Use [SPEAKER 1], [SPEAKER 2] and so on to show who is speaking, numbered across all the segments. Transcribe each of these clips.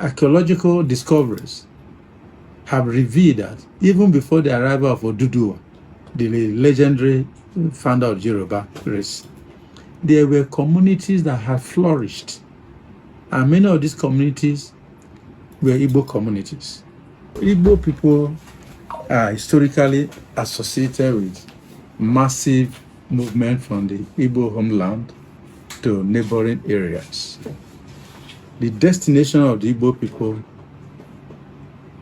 [SPEAKER 1] archaeological discoveries have revealed that even before the arrival of Oduduwa, the legendary founder of Yoruba race, there were communities that had flourished. And many of these communities were Igbo communities. Igbo people are historically associated with massive movement from the Igbo homeland to neighboring areas. The destination of the Igbo people,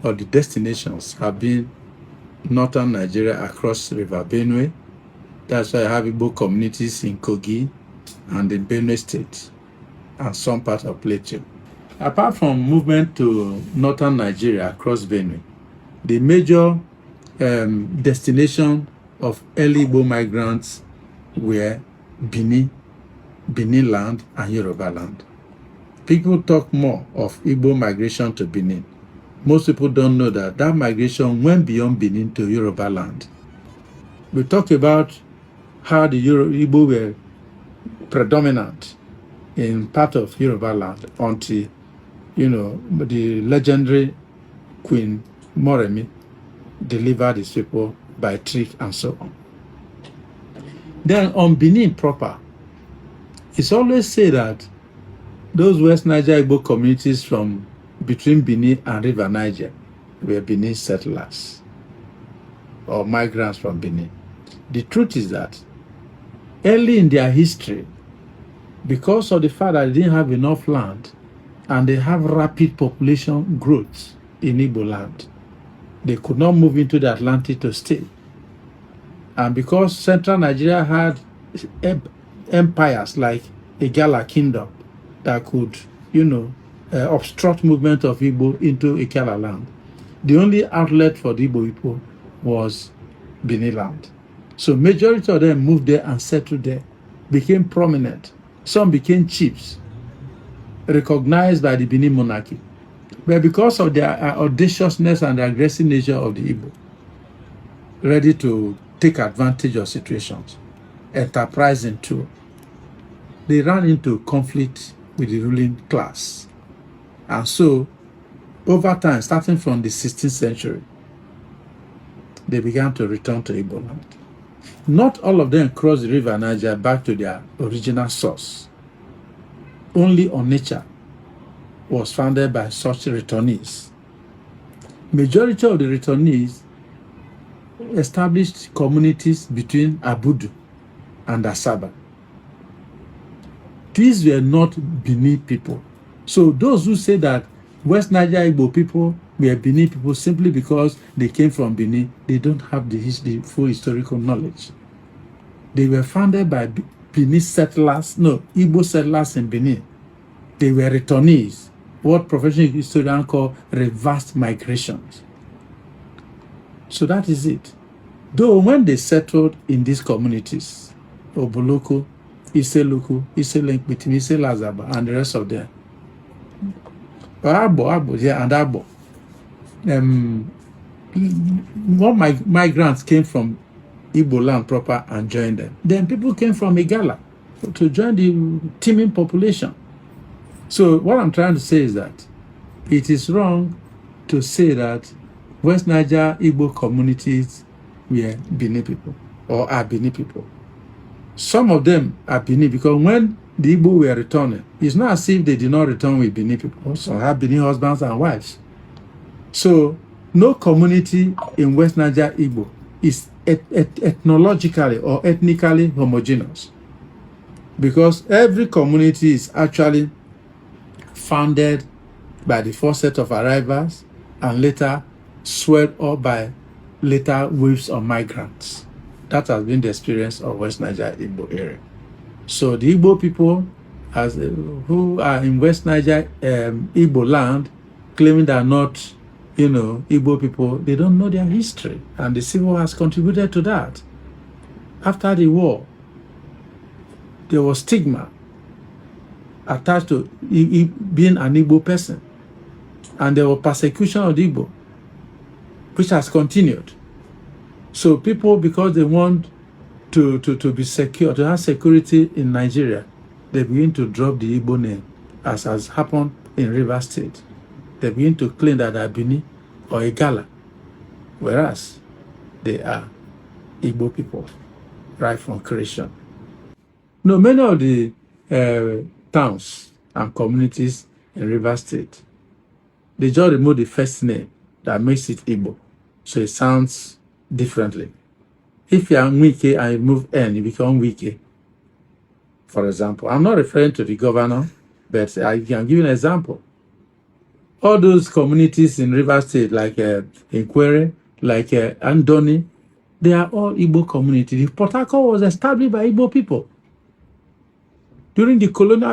[SPEAKER 1] or the destinations, have been northern Nigeria across River Benue. That's why I have Igbo communities in Kogi and in Benue State and some part of Plateau. Apart from movement to northern Nigeria across Benue, the major destination of early Igbo migrants were Benin land and Yoruba land. People talk more of Igbo migration to Benin. Most people don't know that that migration went beyond Benin to Yoruba land. We talk about how the Igbo were predominant in part of Yoruba land until, the legendary Queen Moremi delivered his people by trick and so on. Then on Benin proper, it's always said that those West Niger Igbo communities from between Benin and River Niger were Benin settlers or migrants from Benin. The truth is that early in their history, because of the fact that they didn't have enough land and they have rapid population growth in Igbo land, they could not move into the Atlantic to stay. And because central Nigeria had empires like Igala Kingdom that could, obstruct movement of Igbo into Ikala land, the only outlet for the Igbo people was Benin land. So majority of them moved there and settled there, became prominent. Some became chiefs, recognized by the Benin monarchy. But because of their audaciousness and the aggressive nature of the Igbo, ready to take advantage of situations, enterprising too, they ran into conflict with the ruling class. And so, over time, starting from the 16th century, they began to return to Igbo land. Not all of them crossed the River Niger back to their original source. Only Onitsha was founded by such returnees. Majority of the returnees established communities between Abudu and Asaba. These were not Benin people. So those who say that West Niger Igbo people were Benin people simply because they came from Benin, they don't have the full historical knowledge. They were founded by Benin settlers, Igbo settlers in Benin. They were returnees, what professional historians call reversed migrations. So that is it. Though when they settled in these communities, Oboloko, Iseluku, Iselenkpitimi, Iselazaba, and the rest of them, and Abo, what migrants came from Igbo land proper and joined them. Then people came from Igala to join the teeming population. So what I'm trying to say is that it is wrong to say that West Niger Igbo communities were Benin people or are Benin people. Some of them are Benin because when the Igbo were returning, it's not as if they did not return with Benin people. Some have Benin husbands and wives. So no community in West Niger Igbo is ethnologically or ethnically homogeneous, because every community is actually founded by the first set of arrivals and later swelled up by later waves of migrants. That has been the experience of West Niger Igbo area. So the Igbo people who are in West Niger Igbo land claiming they are not, Igbo people, they don't know their history. And the Civil War has contributed to that. After the war, there was stigma attached to being an Igbo person. And there was persecution of the Igbo, which has continued. So people, because they want to be secure, to have security in Nigeria, they begin to drop the Igbo name, as has happened in Rivers State. they begin to claim that they're Bini or Igala, whereas they are Igbo people, right from creation. No, many of the towns and communities in Rivers State, they just remove the first name that makes it Igbo, so it sounds differently. If you are Wike and you remove N, you become Wike. For example, I'm not referring to the governor, but I can give you an example. All those communities in Rivers State, like Inquere, like Andoni, they are all Igbo communities. Port Harcourt was established by Igbo people during the colonial period.